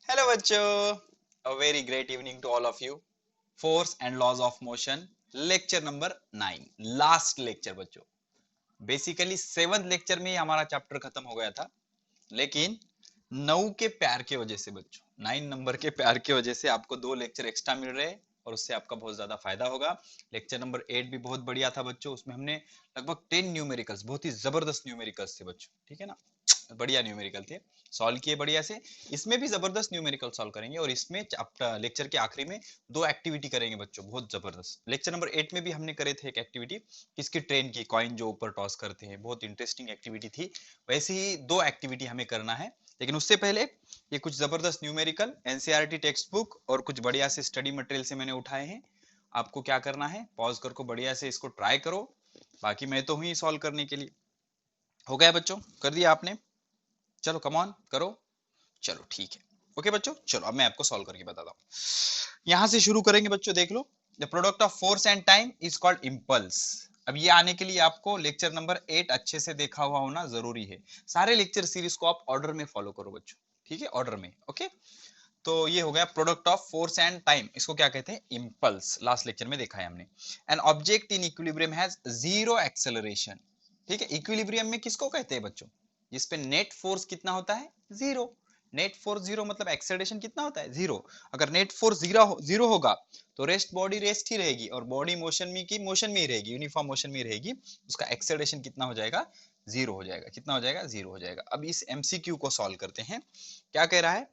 Hello बच्चों, a very great evening to all of you. Force and laws of motion, lecture number 9, last lecture बच्चों। Basically seventh lecture में ही हमारा chapter खत्म हो गया था, लेकिन 9 के प्यार के वजह से बच्चों, 9 नंबर के प्यार के वजह से आपको 2 लेक्चर एक्स्ट्रा मिल रहे हैं और उससे आपका बहुत ज्यादा फायदा होगा। लेक्चर नंबर 8 भी बहुत बढ़िया था बच्चों, उसमें हमने लगभग 10 न्यूमेरिकल्स, बहुत ही जबरदस्त न्यूमेरिकल्स थे बच्चों, ठीक है ना। बढ़िया न्यूमेरिकल थे, सॉल्व किए बढ़िया से। इसमें भी जबरदस्त न्यूमेरिकल सॉल्व करेंगे और इसमें लेक्चर के आखिरी में 2 एक्टिविटी करेंगे बच्चों, बहुत जबरदस्त। लेक्चर नंबर 8 में भी हमने करे थे एक एक्टिविटी, किसकी, ट्रेन की, कॉइन जो ऊपर टॉस करते हैं, बहुत इंटरेस्टिंग एक्टिविटी थी। वैसे ही 2 एक्टिविटी हमें करना है, लेकिन उससे पहले ये कुछ जबरदस्त न्यूमेरिकल एनसीईआरटी टेक्स्ट बुक और कुछ बढ़िया से स्टडी मटेरियल से मैंने उठाए हैं। आपको क्या करना है, पॉज करके बढ़िया से इसको ट्राई करो। बाकी मैं तो हुई सॉल्व करने के लिए। हो गया बच्चों, कर दिया आपने? चलो कम ऑन करो। चलो ठीक है, ओके बच्चों, चलो अब मैं आपको सॉल्व करके बताता हूँ। यहां से शुरू करेंगे बच्चों, देख लो। The product of force and time is called impulse. अब ये आने के लिए आपको लेक्चर नंबर 8 अच्छे से देखा हुआ होना जरूरी है। सारे लेक्चर सीरीज को आप ऑर्डर में फॉलो करो बच्चों, ठीक है, ऑर्डर में, ओके। तो ये हो गया product of force and time, इसको क्या कहते हैं, इम्पल्स। लास्ट लेक्चर में देखा है हमने। An object in equilibrium has zero acceleration, ठीक है। इक्विलिब्रियम में किसको कहते हैं बच्चों, जिसपे नेट फोर्स कितना होता है, जीरो। नेट फोर्स जीरो मतलब एक्सेलरेशन कितना होता है, जीरो। अगर नेट फोर्स जीरो होगा तो रेस्ट बॉडी रेस्ट ही रहेगी और बॉडी मोशन में की मोशन में ही रहेगी, यूनिफॉर्म मोशन में ही रहेगी। उसका एक्सेलरेशन कितना हो जाएगा, जीरो हो जाएगा। कितना हो जाएगा, जीरो हो जाएगा। अब इस एमसीक्यू को सॉल्व करते हैं। क्या कह रहा है,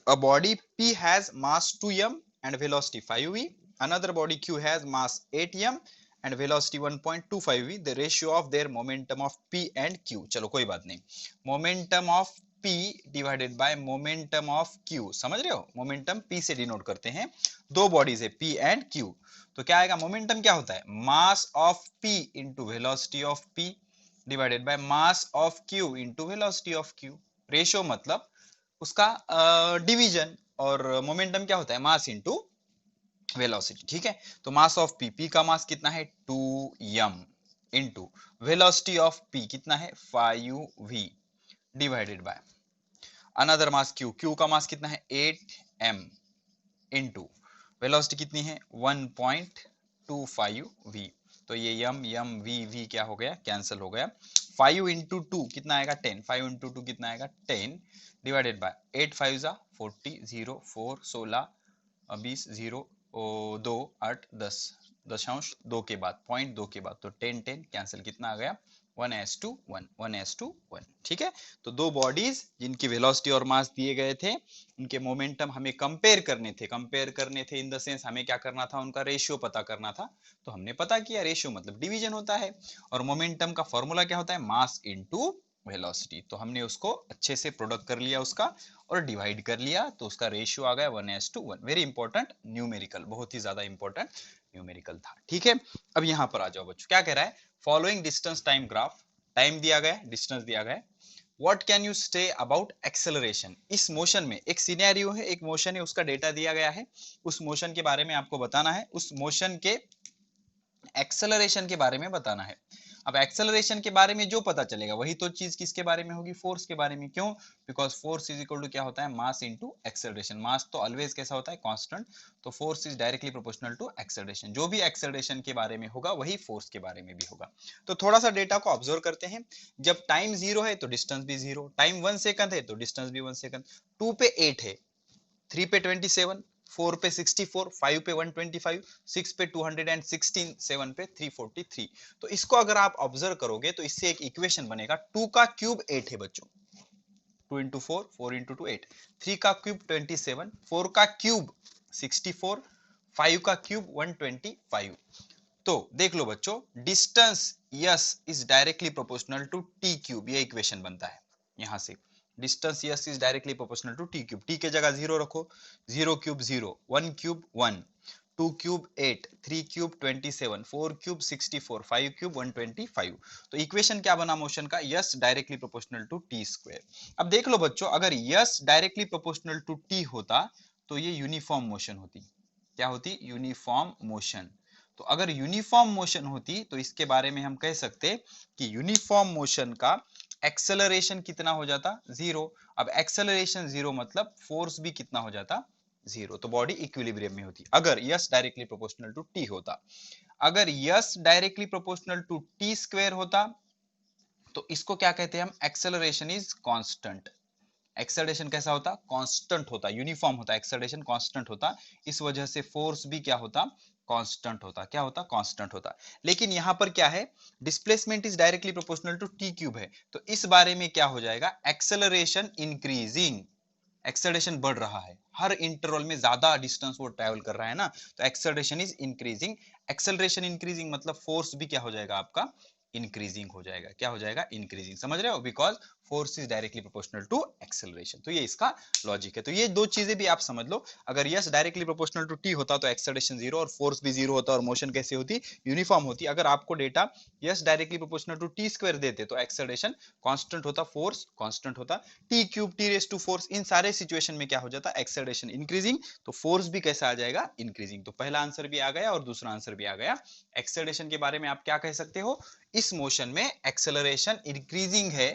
a body P has mass 2m and velocity 5v. Another body Q has mass 8m and velocity 1.25v. The ratio of their momentum of P and Q. चलो कोई बात नहीं, momentum of P divided by momentum of Q, समझ रहे हो, momentum P से denote करते हैं। दो बॉडीज है P and Q, तो क्या आएगा, मोमेंटम क्या होता है, mass of P into velocity of P divided by mass of Q into velocity of Q। Ratio मतलब उसका डिवीजन, और मोमेंटम क्या होता है, मास इनटू वेलोसिटी, ठीक है। तो मास ऑफ पी, पी का मास कितना है 2m into velocity of P कितना है 5v divided by another mass Q, Q का मास कितना है 8m इनटू वेलोसिटी कितनी है 1.25v। तो ये यम यम वी वी क्या हो गया, कैंसिल हो गया। 5 इंटू टू कितना आएगा 10, 5 इंटू टू कितना आएगा 10 डिवाइडेड बाय 8 5 जा 40, 0 4 16 20 0 2 8 10, दशांश दो के बाद, पॉइंट दो के बाद, तो 10 10 कैंसिल, कितना आ गया 1:1, 1:1, ठीक है। तो दो बॉडीज जिनकी वेलोसिटी और मास दिए गए थे, उनके मोमेंटम हमें कंपेयर करने थे इन द सेंस हमें क्या करना था, उनका रेशियो पता करना था। तो हमने पता किया, रेशियो मतलब डिवीजन होता है, और मोमेंटम का फॉर्मूला क्या होता है, मास इनटू वेलोसिटी। तो हमने उसको अच्छे से प्रोडक्ट कर लिया उसका और डिवाइड कर लिया, तो उसका रेशियो आ गया 1:1। वेरी इंपॉर्टेंट न्यूमेरिकल, बहुत ही ज्यादा इंपॉर्टेंट न्यूमेरिकल था, ठीक है। अब यहां पर आ जाओ बच्चों, क्या कह रहा है, following distance time graph, time दिया गया है, डिस्टेंस दिया गया है। What can you say about acceleration, इस मोशन में एक सिनेरियो है, एक मोशन है, उसका डेटा दिया गया है, उस मोशन के बारे में आपको बताना है, उस मोशन के एक्सेलरेशन के बारे में बताना है। अब एक्सेलरेशन के बारे में जो पता चलेगा वही तो चीज किसके बारे में होगी, फोर्स के बारे में। क्यों, because force is equal to क्या होता है, मास इनटू एक्सेलरेशन। मास तो ऑलवेज कैसा होता है, कांस्टेंट, तो force is directly proportional to acceleration. जो भी एक्सेलरेशन के बारे में होगा वही फोर्स के बारे में भी होगा। तो थोड़ा सा डेटा को ऑब्जर्व करते हैं। जब टाइम 0 है तो डिस्टेंस भी 0, टाइम 1 सेकंड है तो डिस्टेंस भी 1 सेकंड, 2 पे 8 है, 3 पे 27, 4 पे 64, 5 पे 125, 6 पे 216, 7 पे 343। तो इसको अगर आप ऑब्जर्व करोगे तो इससे एक इक्वेशन बनेगा, 2 का क्यूब 8 है बच्चों, 2 इंटू 4, 4 इंटू 2 8, 3 का क्यूब 27, 4 का क्यूब 64, 5 का क्यूब 125। तो देख लो बच्चों, distance S is directly proportional to T cube, ये इक्वेशन बनता है यहां से। Distance S is directly proportional to T cube, T के जगह 0 रखो, 0 cube 0, 1 cube 1, 2 cube 8, 3 cube 27, 4 cube 64, 5 cube 125। तो इक्वेशन क्या बना मोशन का, S directly proportional to T square. अब देख लो बच्चों, अगर S directly proportional to T होता तो ये यूनिफॉर्म मोशन होती, क्या होती, यूनिफॉर्म मोशन। तो अगर यूनिफॉर्म मोशन होती तो इसके बारे में हम कह सकते कि यूनिफॉर्म मोशन का एक्सेलरेशन कितना हो जाता, जीरो। अब एक्सेलरेशन जीरो मतलब फोर्स भी कितना हो जाता, जीरो। तो बॉडी इक्विलिब्रियम में होती अगर S directly proportional to T होता। अगर S directly proportional to T square होता तो इसको क्या कहते हैं हम, एक्सेलरेशन इज कांस्टेंट। एक्सेलरेशन कैसा होता, कांस्टेंट होता, यूनिफॉर्म होता, एक्सेलरेशन कांस्टेंट होता। इस वजह से फोर्स भी क्या होता, कांस्टेंट होता। क्या होता, कांस्टेंट होता। लेकिन यहां पर क्या है, displacement is directly proportional to T cube है, तो इस बारे में क्या हो जाएगा, एक्सेलरेशन इंक्रीजिंग। एक्सेलरेशन बढ़ रहा है, हर इंटरवल में ज्यादा डिस्टेंस वो ट्रैवल कर रहा है ना, तो acceleration is increasing. Acceleration increasing मतलब फोर्स भी क्या हो जाएगा आपका, इंक्रीजिंग हो जाएगा। क्या हो जाएगा, इंक्रीजिंग। समझ रहे हो, because force is directly proportional to acceleration. तो ये इसका लॉजिक है। तो ये दो चीजें भी आप समझ लो, अगर S directly proportional to T होता तो एक्सेलरेशन जीरो और फोर्स भी जीरो होता, और मोशन कैसे होती, यूनिफॉर्म होती। अगर आपको data S directly proportional to T square देते तो एक्सेलरेशन कांस्टेंट होता, फोर्स कांस्टेंट होता। T cube, T raise to four, इन सारे सिचुएशन में क्या हो जाता, एक्सेलरेशन इंक्रीजिंग, तो फोर्स भी कैसा आ जाएगा, इंक्रीजिंग। तो पहला आंसर भी आ गया और दूसरा आंसर भी आ गया। एक्सेलरेशन के बारे में आप क्या कह सकते हो, इस मोशन में एक्सेलरेशन इंक्रीजिंग है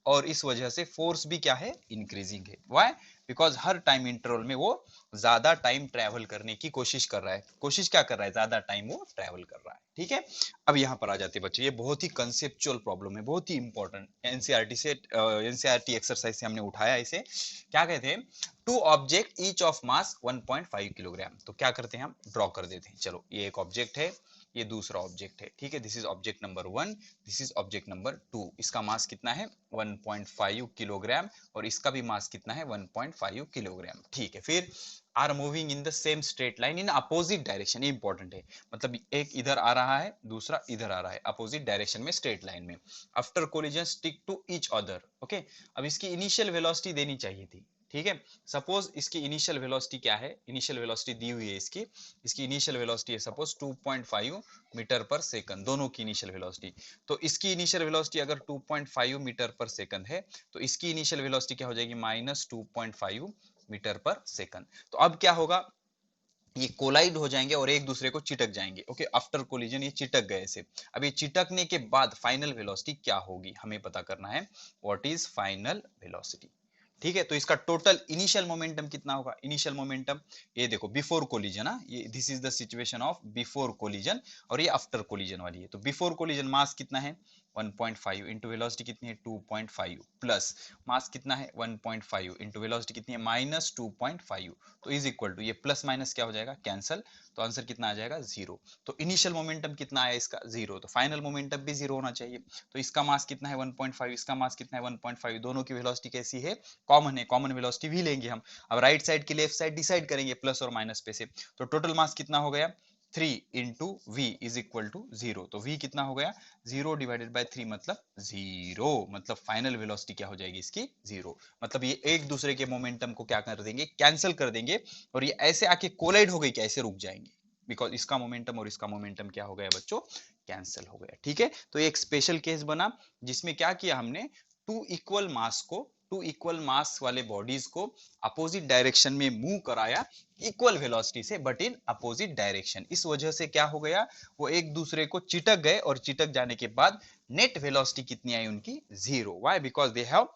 और इस वजह से फोर्स भी क्या है, इंक्रीजिंग है। Why, because her time interval में वो ज्यादा टाइम ट्रेवल करने की कोशिश कर रहा है। कोशिश क्या कर रहा है, ज्यादा टाइम वो ट्रेवल कर रहा है। ठीक है, अब यहां पर आ जाते हैं बच्चे, ये बहुत ही कंसेप्चुअल प्रॉब्लम है, बहुत ही इंपॉर्टेंट। एनसीईआरटी से, एनसीईआरटी एक्सरसाइज से हमने उठाया इसे। क्या कहते हैं, two object each of mass 1.5 kilogram. तो क्या करते हैं हम, ड्रॉ कर देते हैं। चलो, ये एक ऑब्जेक्ट है, ये दूसरा ऑब्जेक्ट है। ठीक है, this is object number 1, this is object number 2। इसका मास कितना है, 1.5 किलोग्राम, और इसका भी मास कितना है, 1.5 किलोग्राम। ठीक है, फिर are moving in the same straight line in opposite direction. ये इंपॉर्टेंट है, मतलब एक इधर आ रहा है, दूसरा इधर आ रहा है, अपोजिट डायरेक्शन में, स्ट्रेट लाइन में। After collision stick to each other. Okay, अब इसकी इनिशियल वेलोसिटी देनी चाहिए थी। ठीक है, सपोज इसकी इनिशियल वेलोसिटी क्या है, इनिशियल वेलोसिटी दी हुई है इसकी। इसकी इनिशियल वेलोसिटी है सपोज 2.5 मीटर पर सेकंड, दोनों की इनिशियल वेलोसिटी। तो इसकी इनिशियल वेलोसिटी अगर 2.5 मीटर पर सेकंड है, तो इसकी इनिशियल वेलोसिटी क्या हो जाएगी, -2.5 मीटर पर सेकंड। तो अब क्या होगा, ये कोलाइड हो जाएंगे और एक दूसरे को चिटक जाएंगे। ओके, आफ्टर कोलिजन ये चिटक गए से। अब ये चिटकने के बाद फाइनल वेलोसिटी क्या होगी, हमें पता करना है। What is final velocity. ठीक है, तो इसका टोटल इनिशियल मोमेंटम कितना होगा, इनिशियल मोमेंटम, ये देखो बिफोर कोलिजन, ये this is the situation of before collision, और ये आफ्टर कोलिजन वाली है। तो बिफोर कोलिजन मास कितना है, 1.5 इंटू वेलोसिटी कितनी है, 2.5, प्लस मास कितना है, 1.5 इंटू वेलोसिटी कितनी है, -2.5। तो इज इक्वल टू, ये प्लस माइनस क्या हो जाएगा, कैंसल। तो आंसर कितना आ जाएगा, जीरो। तो इनिशियल मोमेंटम कितना आया इसका, जीरो। तो फाइनल मोमेंटम भी जीरो होना चाहिए। तो इसका मास कितना है, 1.5, इसका मास कितना है, 1.5। दोनों की वेलोसिटी कैसी है, कॉमन है, कॉमन वेलोसिटी भी लेंगे हम। अब राइट साइड की लेफ्ट साइड डिसाइड करेंगे प्लस और माइनस पे से। तो टोटल मास कितना हो गया, 3 into V is equal to zero. तो v कितना हो गया, 0 डिवाइडेड बाय 3 मतलब जीरो। मतलब फाइनल वेलोसिटी क्या हो जाएगी इसकी, जीरो। मतलब ये एक दूसरे के मोमेंटम को क्या कर देंगे, कैंसिल कर देंगे, और ये ऐसे आके कोलाइड हो गई, कैसे रुक जाएंगे, बिकॉज इसका मोमेंटम और इसका मोमेंटम क्या हो गया बच्चों, कैंसिल हो गया। ठीक है, तो एक स्पेशल केस बना जिसमें क्या किया हमने, टू इक्वल मास वाले बॉडीज को अपोजिट डायरेक्शन में मूव कराया इक्वल वेलोसिटी से, बट इन अपोजिट डायरेक्शन। इस वजह से क्या हो गया, वो एक दूसरे को चिटक गए, और चिटक जाने के बाद नेट वेलोसिटी कितनी आई उनकी, zero. Why, because they have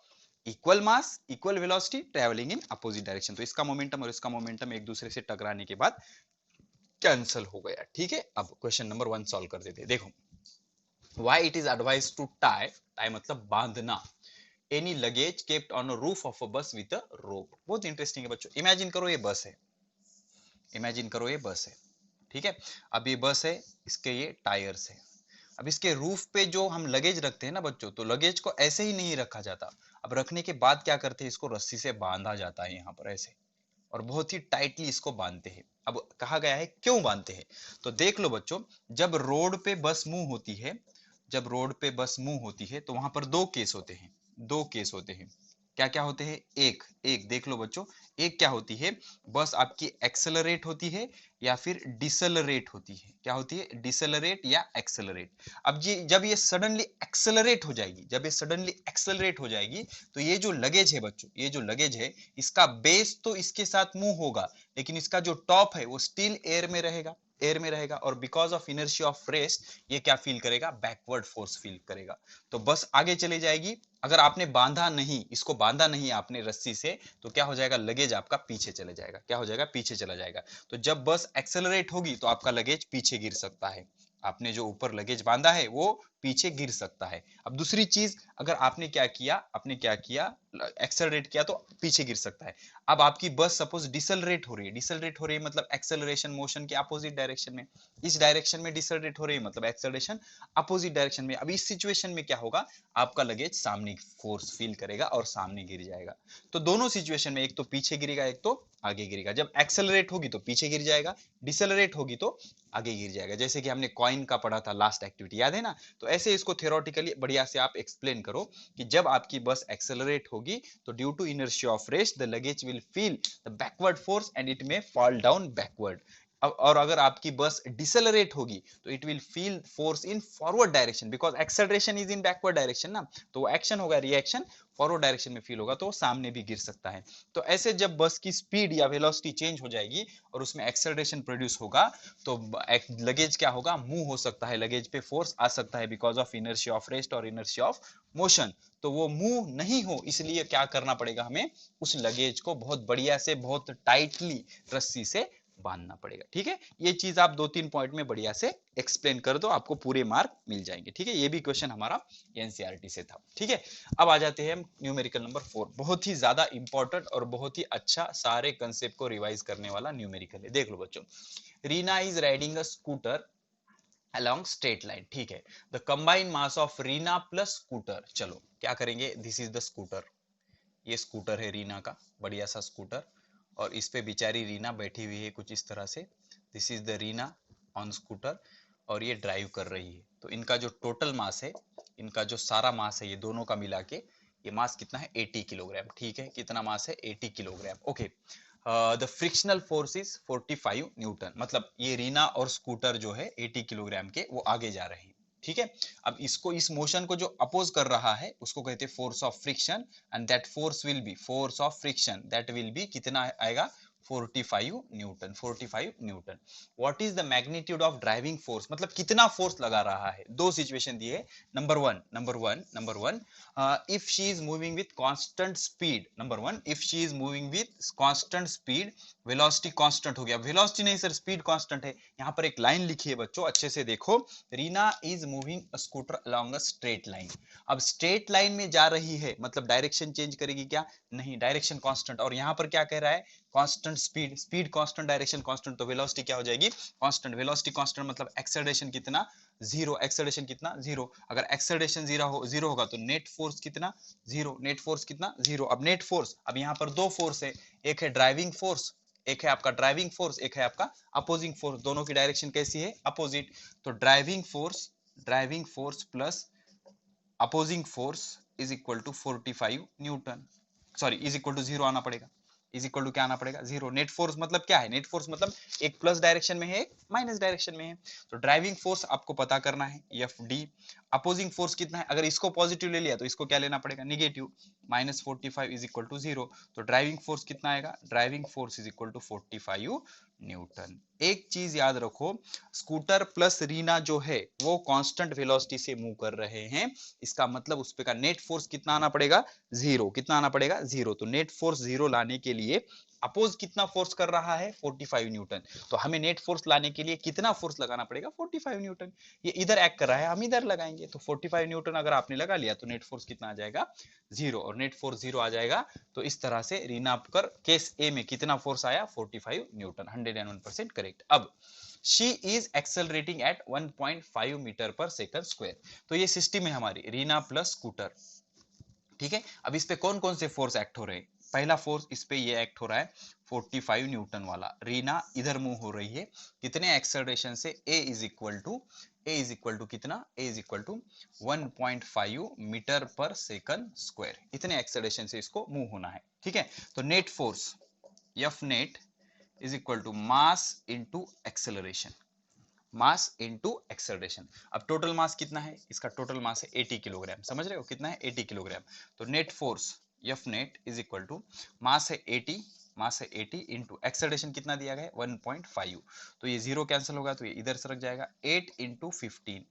equal mass, equal velocity, travelling in opposite direction. तो इसका मोमेंटम और इसका मोमेंटम एक दूसरे से टकराने के बाद कैंसिल हो गया। ठीक है, अब क्वेश्चन नंबर 1 सॉल्व कर देते हैं। देखो, why it is advised to tie मतलब बांधना, any luggage kept on a roof of a बस विद अ रोप। बहुत इंटरेस्टिंग है बच्चों। इमेजिन करो ये बस है, इमेजिन करो ये बस है। ठीक है, अब ये बस है, इसके ये टायर्स है। अब इसके रूफ पे जो हम लगेज रखते हैं ना बच्चों, तो लगेज को ऐसे ही नहीं रखा जाता। अब रखने के बाद क्या करते हैं, इसको रस्सी से बांधा जाता है यहाँ पर ऐसे, और बहुत ही टाइटली इसको बांधते हैं। अब कहा गया है क्यों बांधते हैं, तो देख लो बच्चों, जब रोड पे बस मूव होती है, जब रोड पे बस मूव होती है तो वहां पर दो केस होते हैं, दो केस होते हैं। क्या क्या होते हैं, एक एक देख लो बच्चों, एक क्या होती है, बस आपकी एक्सेलरेट होती है या फिर डिसेलरेट होती है। क्या होती है, डिसेलरेट या एक्सेलरेट। अब ये जब ये सडनली एक्सेलरेट हो जाएगी, जब ये सडनली एक्सेलरेट हो जाएगी, तो ये जो लगेज है बच्चों, ये जो लगेज है, इसका बेस तो इसके साथ मूव होगा, लेकिन इसका जो टॉप है वो स्टिल एयर में रहेगा। एयर में रहेगा, और because of inertia of rest ये क्या फील करेगा, बैकवर्ड फोर्स फील करेगा। तो बस आगे चली जाएगी। अगर आपने बांधा नहीं, इसको बांधा नहीं आपने रस्सी से, तो क्या हो जाएगा, लगेज आपका पीछे चले जाएगा। क्या हो जाएगा, पीछे चला जाएगा। तो जब बस एक्सेलरेट होगी तो आपका लगेज पीछे गिर सकता है। आपने जो ऊपर लगेज बांधा है वो पीछे गिर सकता है। अब दूसरी चीज, अगर आपने क्या किया, एक्सेलरेट किया तो पीछे गिर सकता है। अब आपकी बस सपोज डिसलरेट हो रही है, डिसलरेट हो रही है मतलब एक्सेलरेशन मोशन के अपोजिट डायरेक्शन में, इस डायरेक्शन में डिसलरेट हो रही है मतलब एक्सेलरेशन अपोजिट डायरेक्शन में। अब इस सिचुएशन में क्या होगा, आपका लगेज सामने फोर्स फील करेगा और सामने गिर जाएगा। तो दोनों सिचुएशन में, एक तो पीछे गिरेगा, एक तो आगे गिरेगा। जब एक्सेलरेट होगी तो पीछे गिर जाएगा, डिसलरेट होगी तो आगे गिर जाएगा। जैसे कि हमने कॉइन का पढ़ा था लास्ट एक्टिविटी, याद है ना। तो ऐसे इसको थ्योरेटिकली बढ़िया से आप एक्सप्लेन करो कि जब आपकी बस एक्सेलरेट होगी तो due to inertia of rest the luggage will feel the backward force and it may fall down backward. और अगर आपकी बस डिसेलरेट होगी तो it will feel force in forward direction, because acceleration is in backward direction ना। तो वो action होगा, reaction forward direction में फील होगा, तो वो सामने भी गिर सकता है। तो ऐसे जब बस की स्पीड या वेलोसिटी चेंज हो जाएगी और उसमें एक्सेलरेशन प्रोड्यूस होगा, तो लगेज क्या होगा, मूव हो सकता है, लगेज पे फोर्स आ सकता है because of inertia of rest और इनर्शिया ऑफ मोशन। तो वो मूव नहीं हो, इसलिए क्या करना पड़ेगा हमें, उस लगेज को बहुत बढ़िया से, बहुत टाइटली रस्सी से बांधना पड़ेगा। ठीक है, ये चीज आप 2-3 पॉइंट में बढ़िया से एक्सप्लेन कर दो, आपको पूरे मार्क मिल जाएंगे। ठीक है, ये भी क्वेश्चन हमारा एनसीईआरटी से था। ठीक है, अब आ जाते हैं हम न्यूमेरिकल नंबर 4। बहुत ही ज्यादा इंपॉर्टेंट और बहुत ही अच्छा, सारे कंसेप्ट को रिवाइज करने वाला न्यूमेरिकल है। देख लो बच्चों, Reena is riding a scooter along straight line। ठीक है, the combined mass of Reena plus scooter, चलो क्या करेंगे, दिस इज द स्कूटर, ये स्कूटर है रीना का, बढ़िया सा स्कूटर, और इस पे बेचारी रीना बैठी हुई है कुछ इस तरह से। This is the Reena on scooter, और ये ड्राइव कर रही है। तो इनका जो टोटल मास है, इनका जो सारा मास है, ये दोनों का मिला के ये मास कितना है, 80 किलोग्राम। ठीक है, कितना मास है, 80 kilogram. Okay, the frictional force is 45 Newton, मतलब ये रीना और स्कूटर जो है 80 किलोग्राम के वो आगे जा रहे हैं। ठीक है, अब इसको, इस मोशन को जो अपोज कर रहा है उसको कहते हैं force of friction, and that force will B, force of friction that will be कितना आएगा, 45 Newton, 45 Newton. What is the magnitude of driving force, मतलब कितना फोर्स लगा रहा है। दो सिचुएशन दिए, number one, if she is moving with constant speed, number one, if she is moving with constant speed, velocity constant हो गया, velocity नहीं सर, स्पीड कांस्टेंट है। यहाँ पर एक लाइन लिखी है बच्चों, अच्छे से देखो, Reena is moving a scooter along a straight line. अब स्ट्रेट लाइन में जा रही है मतलब डायरेक्शन चेंज करेगी क्या, नहीं, डायरेक्शन कांस्टेंट। और यहाँ पर क्या कह रहा है, constant speed, speed constant, direction constant, तो वेलोसिटी क्या हो जाएगी, कांस्टेंट। वेलोसिटी कांस्टेंट मतलब एक्सेलरेशन कितना, जीरो, एक्सेलरेशन कितना, जीरो। अगर एक्सेलरेशन जीरो होगा तो नेट फोर्स कितना, जीरो, नेट फोर्स कितना, जीरो। अब नेट फोर्स, अब यहाँ पर दो फोर्स है, एक है ड्राइविंग फोर्स, एक है आपका ड्राइविंग फोर्स, एक है आपका अपोजिंग फोर्स, दोनों की डायरेक्शन कैसी है, अपोजिट। तो driving force plus opposing force is equal to 45 newton, sorry is equal to zero आना पड़ेगा, इज इक्वल टू क्या आना पड़ेगा, जीरो। नेट फोर्स मतलब क्या है, नेट फोर्स मतलब एक प्लस डायरेक्शन में है, एक माइनस डायरेक्शन में है। तो ड्राइविंग फोर्स आपको पता करना है, एफ डी। अपोजिंग फोर्स कितना है, अगर इसको पॉजिटिव ले लिया तो इसको क्या लेना पड़ेगा, negative, minus 45 is equal to zero. तो ड्राइविंग फोर्स कितना आएगा, driving force is equal to 45 newton. एक चीज याद रखो, स्कूटर प्लस रीना जो है वो कांस्टेंट वेलोसिटी से मूव कर रहे हैं, इसका मतलब उस पे का नेट फोर्स कितना आना पड़ेगा, जीरो। कितना आना पड़ेगा, जीरो। तो नेट फोर्स जीरो लाने के लिए अपोज कितना फोर्स कर रहा है, 45 न्यूटन। तो हमें नेट फोर्स लाने के लिए कितना फोर्स लगाना पड़ेगा, 45 न्यूटन। ये इधर एक्ट कर रहा है, हम इधर लगाएंगे, तो 45 न्यूटन अगर आपने लगा लिया तो नेट फोर्स कितना आ जाएगा, जीरो। और नेट फोर्स जीरो आ जाएगा, तो इस तरह से रीना कर केस ए में कितना फोर्स आया, 45 न्यूटन, 101% करेक्ट। अब she is accelerating at 1.5 meter पर सेकंड स्क्वायर। तो ये सिस्टम है हमारी, रीना प्लस स्कूटर। ठीक है, अब इस पे कौन कौन से फोर्स एक्ट हो रहे हैं, पहला फोर्स इस पे ये एक्ट हो रहा है 45 न्यूटन वाला, रीना इधर मूव हो रही है, कितने एक्सेलरेशन से, ए इज इक्वल टू कितना, A is equal to 1.5 meter पर सेकंड स्क्वायर, इतने एक्सेलरेशन से इसको मूव होना है। ठीक है, तो net force F net is equal to mass into acceleration, mass into acceleration. अब टोटल मास कितना है, इसका टोटल मास है 80 किलोग्राम, समझ रहे हो कितना है, 80 किलोग्राम। तो net force F net is equal to, mass है 80, मास है 80 इंटू एक्सेलरेशन कितना दिया गया है 1.5, तो ये 0 कैंसिल होगा तो ये इधर सरक जाएगा 8 इंटू 15,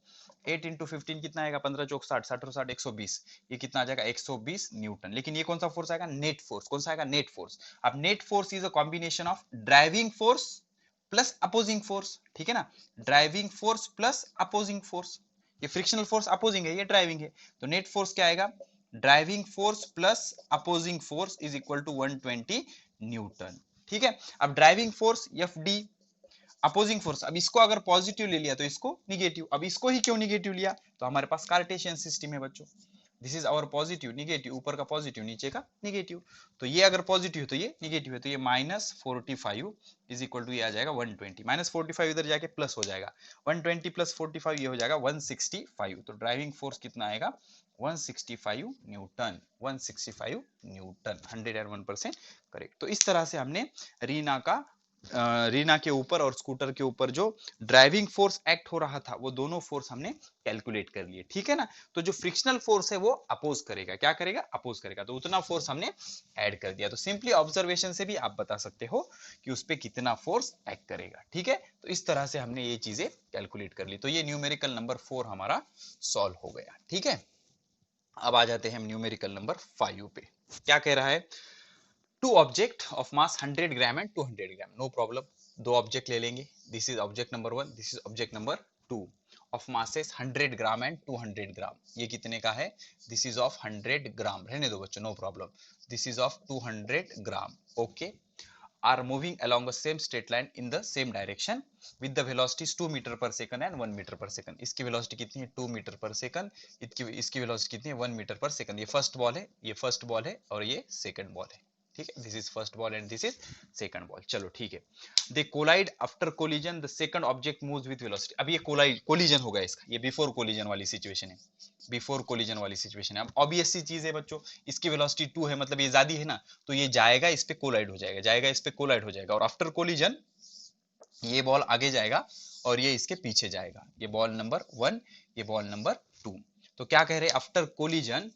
8 इंटू 15 कितना आएगा 15 चौक 60, 60 और 60 120, ये कितना आ जाएगा 120 न्यूटन। लेकिन ये कौन सा फोर्स आएगा नेट फोर्स, कौन सा आएगा नेट फोर्स। अब net force is a combination of driving force plus opposing force, ठीक है ना, driving force plus opposing force, ये फ्रिक्शनल फोर्स अपोजिंग है, ये ड्राइविंग है, तो नेट फोर्स क्या आएगा driving force plus opposing force is equal to 120 newton, ठीक है। अब driving force F D, opposing force, अब इसको अगर पॉजिटिव ले लिया तो इसको निगेटिव, अब इसको ही क्यों निगेटिव लिया, तो हमारे पास कार्टेशियन सिस्टम है बच्चों, this is our positive negative, ऊपर का पॉजिटिव नीचे का निगेटिव, तो ये अगर पॉजिटिव है तो ये निगेटिव है, तो ये -45 इज इक्वल टू ये आ जाएगा 120, -45 इधर जाके प्लस हो जाएगा 120 प्लस 45 ये हो जाएगा 165, तो ड्राइविंग फोर्स कितना आएगा 165 न्यूटन, 165 न्यूटन, 101% करेक्ट। तो इस तरह से हमने रीना के ऊपर और स्कूटर के ऊपर जो ड्राइविंग फोर्स एक्ट हो रहा था वो दोनों फोर्स हमने कैलकुलेट कर लिए, ठीक है ना। तो जो फ्रिक्शनल फोर्स है वो अपोज करेगा, क्या करेगा अपोज करेगा, तो उतना फोर्स हमने ऐड कर दिया। तो सिंपली ऑब्जर्वेशन से भी आप बता सकते हो कि उस पर कितना फोर्स एक्ट करेगा, ठीक है। तो इस तरह से हमने ये चीजें कैलकुलेट कर ली, तो ये न्यूमेरिकल नंबर 4 हमारा सॉल्व हो गया, ठीक है। अब आ जाते हैं हम न्यूमेरिकल नंबर 5 पे, क्या कह रहा है two object of mass 100 gram and 200 gram, no problem, दो ऑब्जेक्ट ले लेंगे, this is object number 1, this is object number 2, of masses 100 gram and 200 gram, ये कितने का है दिस इज ऑफ 100 ग्राम, रहने दो बच्चों no problem, this is of 200 gram, okay, are moving along the same straight line in the same direction with the velocities 2 meter per second and 1 meter per second, इसकी velocity कितनी है 2 metre पर second, इसकी velocity कितनी है 1 metre पर second, ये first ball है, ये फर्स्ट बॉल है और ये सेकंड बॉल है, ठीक है, this is first ball and this is second ball, चलो ठीक है। They collide after collision the second object moves with velocity, अब ये कोलिजन होगा इसका, ये बिफोर कोलिजन वाली सिचुएशन है, बिफोर कोलिजन वाली सिचुएशन है। अब ऑब्वियस सी चीज है बच्चों, इसकी वेलोसिटी 2 है मतलब ये ज्यादा है ना, तो ये जाएगा इस पे कोलाइड हो जाएगा, जाएगा इस पे कोलाइड हो जाएगा, और आफ्टर कोलिजन ये बॉल आगे जाएगा और ये इसके पीछे जाएगा, ये बॉल नंबर 1, ये बॉल नंबर 2। तो क्या कह रहे हैं आफ्टर कोलिजन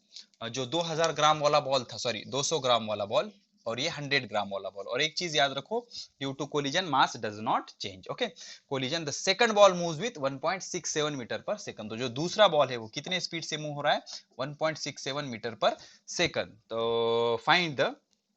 जो 2000 ग्राम वाला बॉल था, सॉरी 200 ग्राम वाला बॉल और ये 100 ग्राम वाला बॉल, और एक चीज याद रखो due to collision mass does not change, okay, collision the second ball moves with 1.67 meter पर सेकंड, तो जो दूसरा बॉल है वो कितने स्पीड से मूव हो रहा है 1.67 मीटर पर सेकंड, तो find the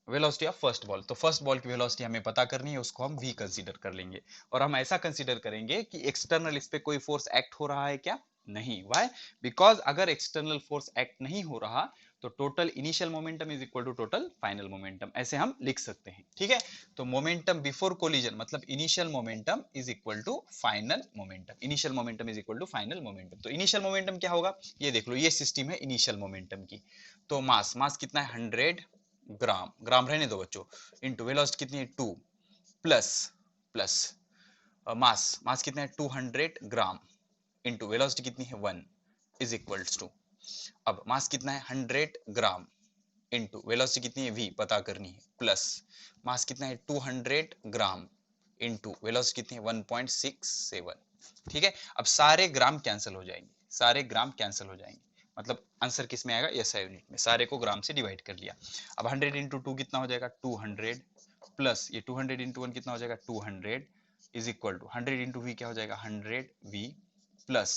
velocity of first ball, तो फर्स्ट बॉल की वेलोसिटी हमें पता करनी है, उसको हम v कंसीडर कर लेंगे, और हम ऐसा कंसीडर करेंगे कि एक्सटर्नल इस पे कोई फोर्स एक्ट हो रहा है क्या, नहीं, व्हाई, बिकॉज अगर एक्सटर्नल फोर्स एक्ट नहीं हो रहा तो total initial momentum is equal to total final momentum, ऐसे हम लिख सकते हैं, ठीक है। तो मोमेंटम बिफोर कोलिजन मतलब initial momentum is equal to final momentum, initial momentum is equal to final momentum, तो इनिशियल मोमेंटम क्या होगा, ये देख लो, ये सिस्टम है इनिशियल मोमेंटम की, तो मास कितना है 100 ग्राम, ग्राम रहने दो बच्चों, इनटू वेलोसिटी कितनी है 2 प्लस प्लस मास कितना है 200 ग्राम इनटू वेलोसिटी कितनी है 1 इज इक्वल्स टू, अब मास कितना है 100 ग्राम इनटू वेलोसिटी कितनी है v पता करनी है, प्लस मास कितना है 200 ग्राम इनटू वेलोसिटी कितनी है 1.67, ठीक है। अब सारे ग्राम कैंसिल हो जाएंगे, सारे ग्राम कैंसिल हो जाएंगे, मतलब आंसर किस में आएगा एसआई यूनिट में, सारे को ग्राम से डिवाइड कर लिया। अब 100 इंटू 2 कितना हो जाएगा 200 प्लस ये 200 इंटू 1 कितना हो जाएगा 200 is equal to 100 into V क्या हो जाएगा 100 वी प्लस,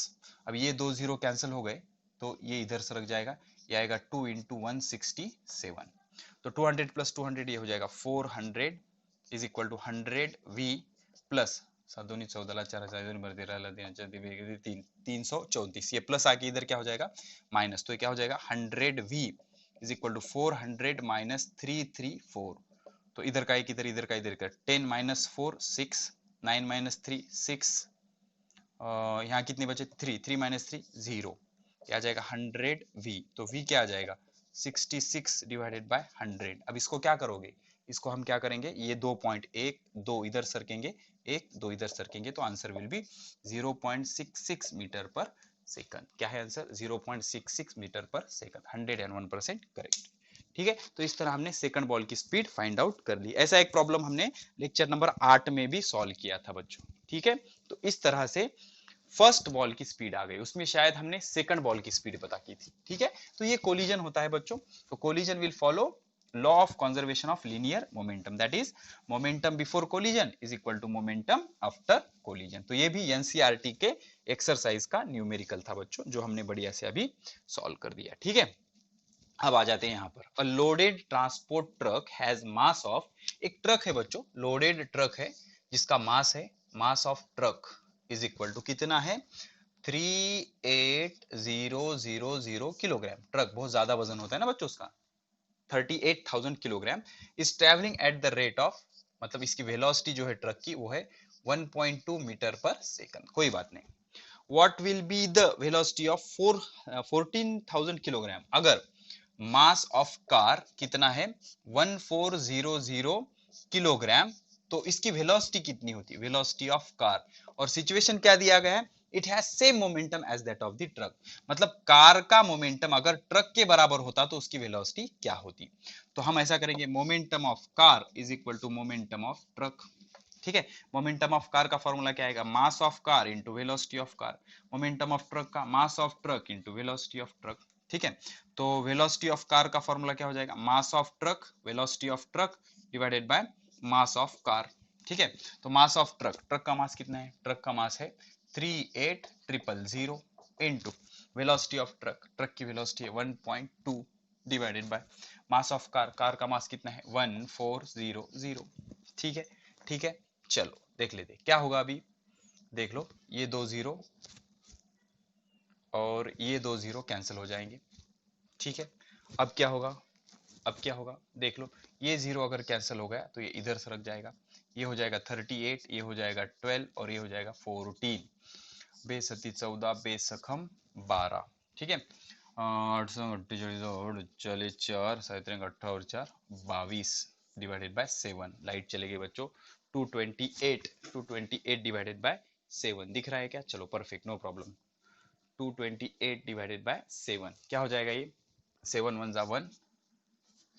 अब ये दो जीरो कैंसिल हो गए तो ये इधर सरक जाएगा, ये आएगा 2 इंटू 167, तो 200 प्लस 200 ये हो जाएगा 400 is equal to 100 V plus 7 334, ये प्लस आके इधर क्या हो जाएगा माइनस, तो ये क्या हो जाएगा 100 V is equal to 400 minus 334, तो इधर का एक इधर, इधर का इधर का 10 माइनस 4 6, 9 माइनस 3 6, यहाँ कितने बचे 3, 3 माइनस 3 0, क्या आ जाएगा 100 v, तो v क्या आ जाएगा 66 डिवाइडेड बाय 100। अब इसको क्या करोगे, इसको हम क्या करेंगे, ये 2.1 2 इधर सरकेंगे, 1 2 इधर सरकेंगे, तो आंसर विल बी 0.66 मीटर पर सेकंड, क्या है आंसर 0.66 मीटर पर सेकंड, 101% करेक्ट, ठीक है। तो इस तरह हमने सेकंड बॉल की स्पीड फाइंड आउट कर ली। ऐसा एक प्रॉब्लम हमने लेक्चर नंबर 8 में भी सॉल्व किया था बच्चों, ठीक है। तो इस तरह से फर्स्ट बॉल की स्पीड आ गई, उसमें शायद हमने सेकंड बॉल की स्पीड पता की थी, ठीक है। तो ये कोलिजन होता है बच्चों, तो collision will follow law of conservation of linear momentum, that is momentum before collision is equal to momentum after collision. तो ये भी एनसीईआरटी के एक्सरसाइज का न्यूमेरिकल था बच्चों, जो हमने बढ़िया से अभी सॉल्व कर दिया। ठीक है, अब आ जाते हैं यहाँ पर। A loaded transport truck has mass of, एक ट्रक है बच्चों, लोडेड ट्रक है जिसका मास है, mass of truck is equal to कितना है, 38,000 किलोग्राम। ट्रक बहुत ज्यादा वजन होता है ना बच्चों उसका, 38,000 kilogram is travelling at the rate of, मतलब इसकी वेलोसिटी जो है ट्रक की वो है 1.2 मीटर पर सेकंड। कोई बात नहीं। What will be the velocity of 14,000 kilogram, अगर मास ऑफ कार कितना है 1400 किलोग्राम, तो इसकी वेलोसिटी कितनी होती है, वेलोसिटी ऑफ कार। और सिचुएशन क्या दिया गया है, it has same momentum as that of the truck, मतलब कार का मोमेंटम अगर ट्रक के बराबर होता तो उसकी वेलोसिटी क्या होती। तो हम ऐसा करेंगे, momentum of car is equal to momentum of truck. ठीक है, मोमेंटम ऑफ कार का फॉर्मूला क्या आएगा, mass of car into velocity of car. Momentum of truck का mass of truck into velocity of truck. ठीक है, तो वेलोसिटी ऑफ कार का फॉर्मूला क्या हो जाएगा, mass of truck velocity of truck divided by mass of car. ठीक है, तो मास ऑफ ट्रक, ट्रक का मास कितना है, ट्रक का मास है 38,000 into velocity of truck, truck की वेलोसिटी है 1.2 divided by mass of car, car का मास कितना है 1400। ठीक है, ठीक है, चलो देख लेते क्या होगा अभी। देख लो, ये 2 जीरो और ये 2 जीरो कैंसिल हो जाएंगे। ठीक है, अब क्या होगा, अब क्या होगा देख लो, ये जीरो अगर कैंसिल हो गया तो ये इधर सरक जाएगा, ये हो जाएगा 38, ये हो जाएगा 12 और ये हो जाएगा 14, बेसती 14 बेसखम 12। ठीक है, 8 4 7 18 और 4 22 डिवाइडेड बाय 7, लाइट चले गई बच्चों, 228 डिवाइडेड बाय 7 दिख रहा है क्या, चलो perfect, no problem. 228 divided by 7 क्या हो जाएगा, ये 7 1 जा 1,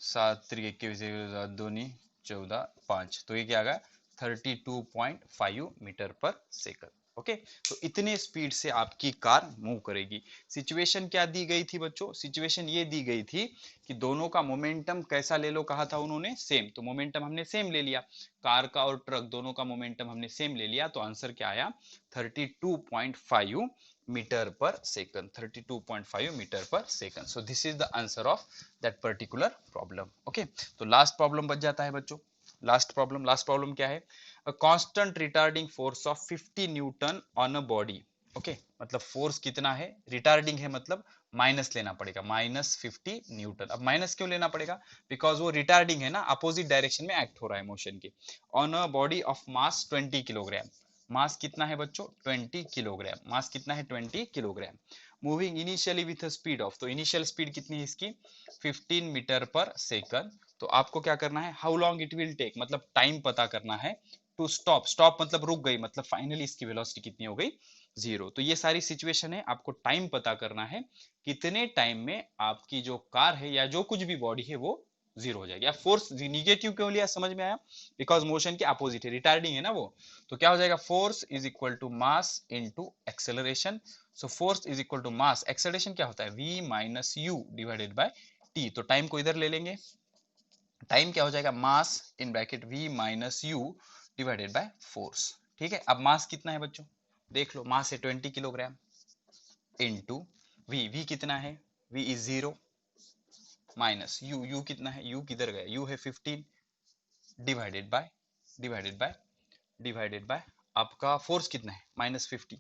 7 3 21 7 2 14 5, तो ये क्या आ गया 32.5 मीटर पर सेकंड। ओके, तो इतने स्पीड से आपकी कार मूव करेगी। सिचुएशन क्या दी गई थी बच्चों, सिचुएशन ये दी गई थी कि दोनों का मोमेंटम कैसा ले लो कहा था उन्होंने, सेम, तो मोमेंटम हमने सेम ले लिया, कार का और ट्रक दोनों का मोमेंटम हमने सेम ले लिया, तो आंसर क्या आया 32.5 मीटर पर सेकंड, 32.5 मीटर पर second. So this is the answer of that particular problem. Okay, तो लास्ट प्रॉब्लम बच जाता है बच्चों, लास्ट प्रॉब्लम क्या है, a constant retarding force of 50 Newton on a body. Okay, मतलब फोर्स कितना है, रिटार्डिंग है मतलब माइनस लेना पड़ेगा, -50 न्यूटन। अब माइनस क्यों लेना पड़ेगा, बिकॉज वो रिटार्डिंग है ना, अपोजिट डायरेक्शन में एक्ट हो रहा है मोशन के, on a body of mass 20 kilogram. Mass कितना है बच्चों 20 किलोग्राम, मास कितना है 20 kilogram, moving initially with a speed of, तो इनिशियल स्पीड कितनी है इसकी 15 मीटर पर सेकंड। तो आपको क्या करना है, how long it will take, मतलब टाइम पता करना है, टू स्टॉप, स्टॉप मतलब रुक गई, मतलब फाइनली इसकी वेलोसिटी कितनी हो गई 0। तो ये सारी सिचुएशन है, आपको टाइम पता करना है, कितने टाइम में आपकी जो कार है या जो कुछ भी बॉडी है वो 0 हो जाएगी। अब फोर्स निगेटिव क्यों लिया समझ में आया, बिकॉज मोशन के अपोजिट है, रिटार्डिंग है ना वो, तो क्या हो जाएगा force is equal to mass into acceleration. So force is equal to mass, acceleration क्या होता है v minus u divided by t, तो टाइम को इधर ले लेंगे, टाइम क्या हो जाएगा mass in bracket v minus u divided by force. ठीक है, अब मास कितना है बच्चों, देख लो, मास है 20 किलोग्राम इनटू v कितना है, v इज 0 माइनस यू कितना है, यू किधर गया, यू है 15 divided by divided by divided by आपका फोर्स कितना है -50।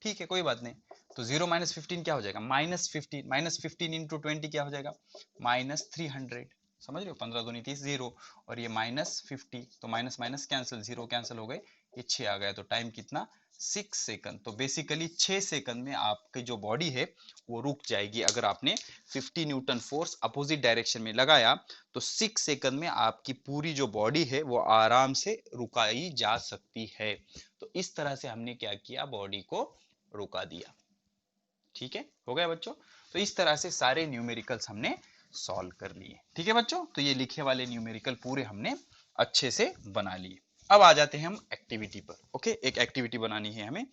ठीक है, कोई बात नहीं, तो 0 माइनस 15 क्या हो जाएगा -15 इंटू 20 क्या हो जाएगा -300। समझ रहे हो, 15 दूनी 30 0 और ये -50, तो माइनस माइनस कैंसिल, 0 कैंसिल हो गए, ये 6 आ गया, तो टाइम कितना 6 सेकंड। तो बेसिकली 6 सेकंड में आपकी जो बॉडी है वो रुक जाएगी, अगर आपने 50 न्यूटन फोर्स अपोजिट डायरेक्शन में लगाया तो 6 सेकंड में आपकी पूरी जो बॉडी है वो आराम से रुकाई जा सकती है। तो इस तरह से हमने क्या किया, बॉडी को रुका दिया। ठीक है, हो गया बच्चों, तो इस तरह से सारे न्यूमेरिकल्स हमने सॉल्व कर लिए। ठीक है बच्चों, तो ये लिखे वाले न्यूमेरिकल पूरे हमने अच्छे से बना लिए। अब आ जाते हैं हम एक्टिविटी पर। ओके, एक एक्टिविटी बनानी है हमें।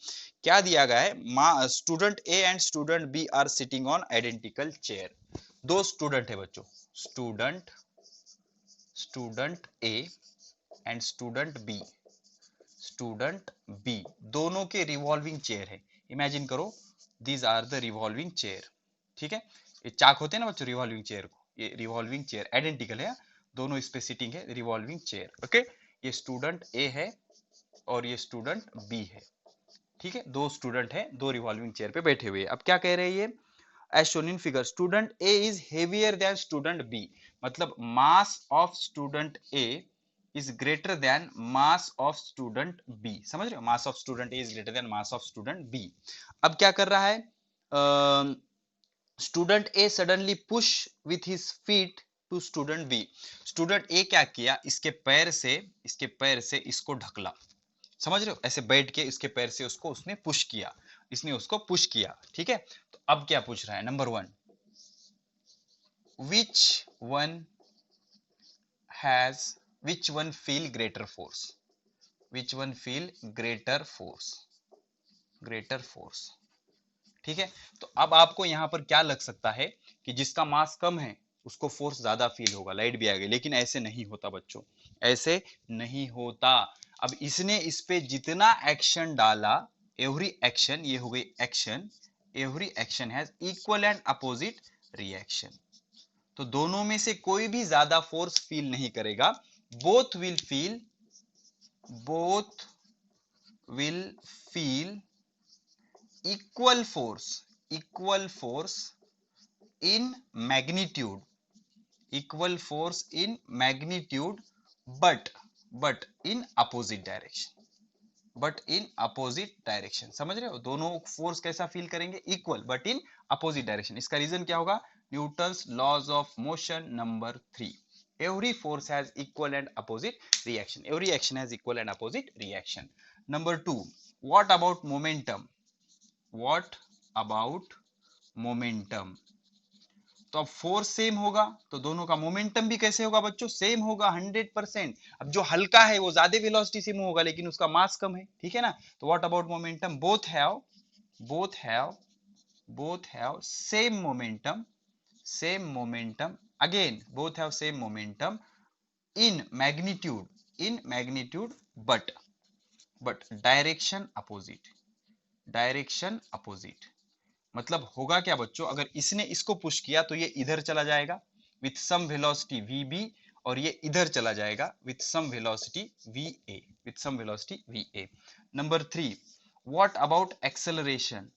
क्या दिया गया है, student A and student B are sitting on identical chair. दो स्टूडेंट है बच्चों, student A and student B दोनों के रिवॉल्विंग चेयर है। इमेजिन करो these are the revolving chair, ठीक है। ये चाक होते हैं ना बच्चों रिवॉल्विंग चेयर को, ये रिवॉल्विंग चेयर आइडेंटिकल है, दोनों इस पे सिटिंग है रिवॉल्विंग चेयर, ओके। ये स्टूडेंट ए है और ये स्टूडेंट बी है, ठीक है। दो स्टूडेंट है, दो रिवॉल्विंग चेयर पे बैठे हुए। अब क्या कह रहे हैं ये, as shown in figure student A is heavier than student B, मतलब mass of student A is greater than mass of student B, समझ रहे हो, mass of student A is greater than mass of student B. अब क्या कर रहा है, student A suddenly push with his feet to student B, student A क्या किया, इसके पैर से इसको ढकला, समझ रहे हो, ऐसे बैठ के इसके पैर से उसको उसने पुश किया, इसने उसको पुश किया, ठीक है। तो अब क्या पूछ रहा है, number 1, which one has which one feel greater force, which one feel greater force, ठीक है। तो अब आपको यहां पर क्या लग सकता है कि जिसका मास कम है उसको फोर्स ज्यादा फील होगा, लाइट भी आ गई, लेकिन ऐसे नहीं होता बच्चों, ऐसे नहीं होता। अब इसने इस पे जितना एक्शन डाला, एवरी एक्शन, ये हो गई action, every action has equal and opposite reaction, तो दोनों में से कोई भी ज्यादा फोर्स फील नहीं करेगा, both will feel equal force in magnitude, equal force in magnitude, but in opposite direction, समझ रहे हो, दोनों फोर्स कैसा फील करेंगे, equal but in opposite direction. इसका रीजन क्या होगा, Newton's laws of motion number 3, every force has equal and opposite reaction, every action has equal and opposite reaction. Number 2, what about momentum, what about momentum, तो अब force same होगा तो दोनों का momentum भी कैसे होगा बच्चों, सेम होगा 100%। अब जो हल्का है वो ज्यादा वेलोसिटी से मूव होगा लेकिन उसका मास कम है, ठीक है ना। तो what about momentum, both have same momentum again, both have same momentum in magnitude but direction opposite, मतलब होगा क्या बच्चों, अगर इसने इसको पुश किया तो ये इधर चला जाएगा विथ सम वेलोसिटी vb, और ये इधर चला जाएगा with some velocity va। Number 3, what about acceleration,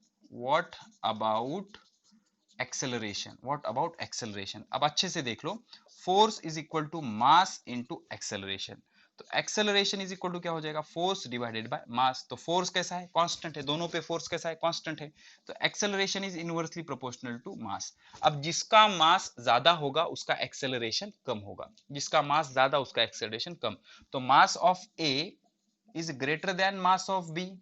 अब अच्छे से देख लो, force is equal to mass into acceleration, तो एक्सेलरेशन इज इक्वल टू क्या हो जाएगा, फोर्स डिवाइडेड बाय मास, तो फोर्स कैसा है, कांस्टेंट है, दोनों पे फोर्स कैसा है, कांस्टेंट है, तो acceleration is inversely proportional to mass. अब जिसका मास ज्यादा होगा उसका एक्सेलरेशन कम होगा, जिसका मास ज्यादा उसका एक्सेलरेशन कम, तो mass of A is greater than mass of B,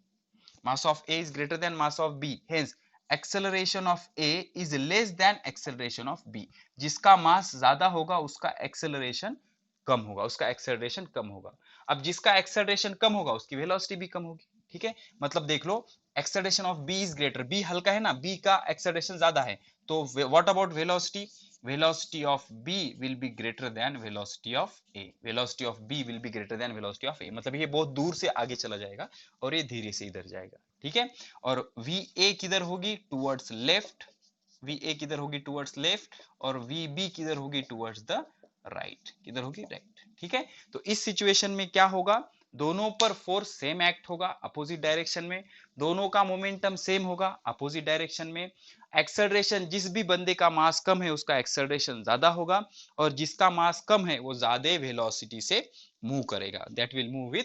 mass of A is greater than mass of B, hence acceleration of A is less than acceleration of B, जिसका मास ज्यादा होगा उसका एक्सेलरेशन कम होगा, अब जिसका एक्सेलरेशन कम होगा उसकी वेलोसिटी भी कम होगी, ठीक है। मतलब देख लो, acceleration of B is greater, B हल्का है ना, बी का एक्सेलरेशन ज्यादा है, तो what about velocity, velocity of b will be greater than velocity of a, मतलब ये बहुत दूर से आगे चला जाएगा और ये धीरे से इधर जाएगा, ठीक है। और va किधर होगी, टुवर्ड्स लेफ्ट, और vb किधर होगी, टुवर्ड्स द राइट, किधर होगी, राइट, ठीक है। तो इस सिचुएशन में क्या होगा, दोनों पर फोर्स सेम एक्ट होगा अपोजिट डायरेक्शन में, दोनों का मोमेंटम सेम होगा अपोजिट डायरेक्शन में, एक्सेलरेशन, जिस भी बंदे का मास कम है उसका एक्सेलरेशन ज्यादा होगा, और जिसका मास कम है वो ज्यादा वेलोसिटी से मूव करेगा, that will move with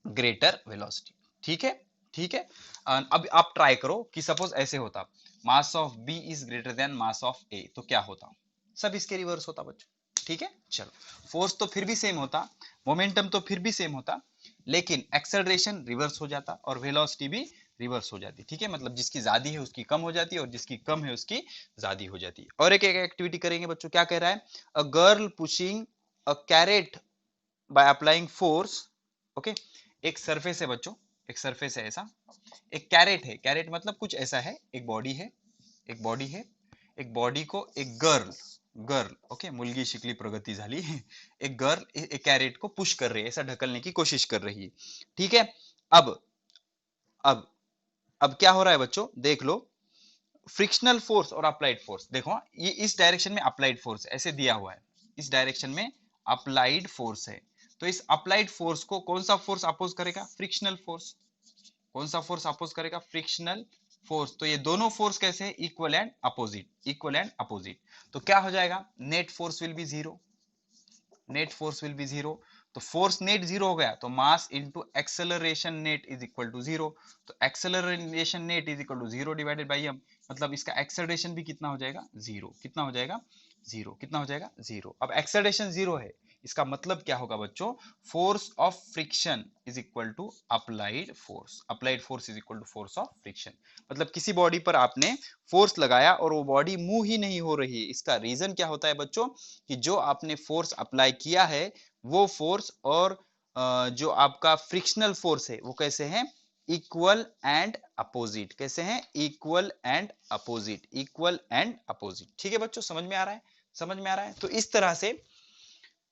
greater velocity, ठीक है। अब आप ट्राई करो कि सपोज ऐसे होता, mass of B is greater than mass of A, तो क्या होता, सब इसके रिवर्स होता बच्चों, ठीक है। चलो, फोर्स तो फिर भी सेम होता, मोमेंटम तो फिर भी सेम होता, लेकिन एक्सेलरेशन रिवर्स हो जाता और वेलोसिटी भी रिवर्स हो जाती, ठीक है। मतलब जिसकी ज्यादा है उसकी कम हो जाती है और जिसकी कम है उसकी ज्यादा हो जाती है। और एक एक्टिविटी करेंगे बच्चों, क्या कह रहा है, a girl pushing a carried by applying force, okay. एक सरफेस है बच्चों, एक सरफेस है ऐसा, एक कैरेट है, कैरेट मतलब कुछ ऐसा है, एक बॉडी है, एक बॉडी को एक गर्ल गर्ल ओके मुलगी शिकली प्रगती झाली एक गर्ल एक कैरेट को पुश कर रही है, ऐसा ढकलने की कोशिश कर रही है। ठीक है, अब अब अब क्या हो रहा है बच्चों, देख लो। फ्रिक्शनल फोर्स और अप्लाइड फोर्स, देखो ये इस डायरेक्शन में अप्लाइड फोर्स ऐसे दिया हुआ है, इस डायरेक्शन में अप्लाइड फोर्स है। तो इस अप्लाइड फोर्स को कौन सा फोर्स अपोज करेगा, फ्रिक्शनल फोर्स। कौन सा फोर्स अपोज करेगा, फ्रिक्शनल फोर्स। तो ये दोनों फोर्स कैसे है, equal and opposite, equal and opposite. तो क्या हो जाएगा, net force will be zero, net force will be zero. तो फोर्स नेट जीरो हो गया, तो mass into acceleration net is equal to zero. तो acceleration net is equal to zero divided by M, मतलब इसका एक्सेलरेशन भी कितना हो जाएगा, जीरो। कितना हो जाएगा, जीरो। कितना हो जाएगा, जीरो। अब एक्सेलरेशन जीरो है, इसका मतलब क्या होगा बच्चों, force of friction is equal to applied force, applied force is equal to force of friction. मतलब किसी बॉडी पर आपने फोर्स लगाया और वो बॉडी मूव ही नहीं हो रही है, इसका रीजन क्या होता है बच्चों, कि जो आपने फोर्स अप्लाई किया है वो फोर्स और जो आपका फ्रिक्शनल फोर्स है वो कैसे हैं, इक्वल एंड अपोजिट। कैसे हैं, equal and opposite, equal and opposite. ठीक है बच्चों, समझ में आ रहा है, समझ में आ रहा है। तो इस तरह से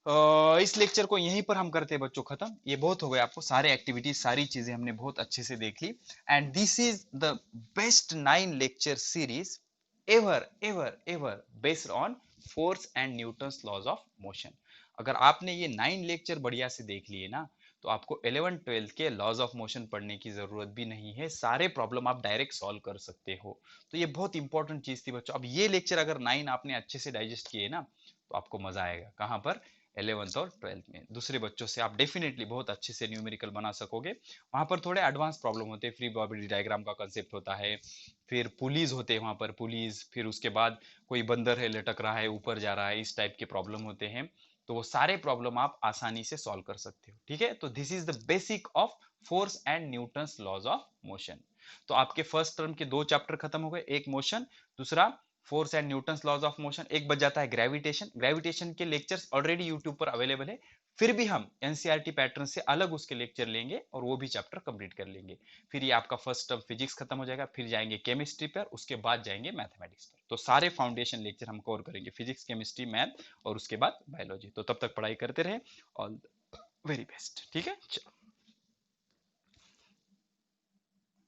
इस लेक्चर को यहीं पर हम करते हैं बच्चों खत्म। ये बहुत हो गया, आपको सारे एक्टिविटीज सारी चीजें हमने बहुत अच्छे से देख ली। And this is the best 9 lecture series ever ever ever based on force and Newton's laws of motion. अगर आपने ये 9 लेक्चर बढ़िया से देख लिए ना, तो आपको 11-12 के लॉज ऑफ मोशन पढ़ने की जरूरत भी नहीं है, सारे प्रॉब्लम आप डायरेक्ट सॉल्व कर सकते हो। तो ये बहुत इंपॉर्टेंट चीज थी बच्चों। अब ये लेक्चर अगर 9 आपने अच्छे से डाइजेस्ट किए ना, तो आपको मजा आएगा। कहाँ पर, 11th और 12th में। दूसरे बच्चों से आप डेफिनेटली बहुत अच्छे से न्यूमेरिकल बना सकोगे। वहां पर थोड़े एडवांस प्रॉब्लम होते हैं, फ्री बॉडी डायग्राम का कंसेप्ट होता है, फिर पुलीज होते हैं वहां पर, पुलीज, फिर उसके बाद कोई बंदर है लटक रहा है ऊपर जा रहा है, इस टाइप के प्रॉब्लम होते हैं। तो वो सारे प्रॉब्लम आप आसानी से सॉल्व कर सकते हो। ठीक है, तो this is the basic of force and Newton's laws of motion. तो आपके फर्स्ट टर्म के 2 चैप्टर खत्म हो गए, एक मोशन, दूसरा force and Newton's laws of motion. एक बच जाता है ग्रेविटेशन। ग्रेविटेशन के लेक्चर्स ऑलरेडी यूट्यूब पर अवेलेबल है, फिर भी हम एनसीईआरटी पैटर्न से अलग उसके लेक्चर लेंगे और वो भी चैप्टर कंप्लीट कर लेंगे। फिर ये आपका फर्स्ट टर्म फिजिक्स खत्म हो जाएगा, फिर जाएंगे केमिस्ट्री पर, उसके बाद जाएंगे मैथमेटिक्स पर। तो सारे फाउंडेशन लेक्चर हम कवर करेंगे, फिजिक्स, केमिस्ट्री, मैथ और उसके बाद बायोलॉजी। तो तब तक पढ़ाई करते रहे। All very best. ठीक है, चलो।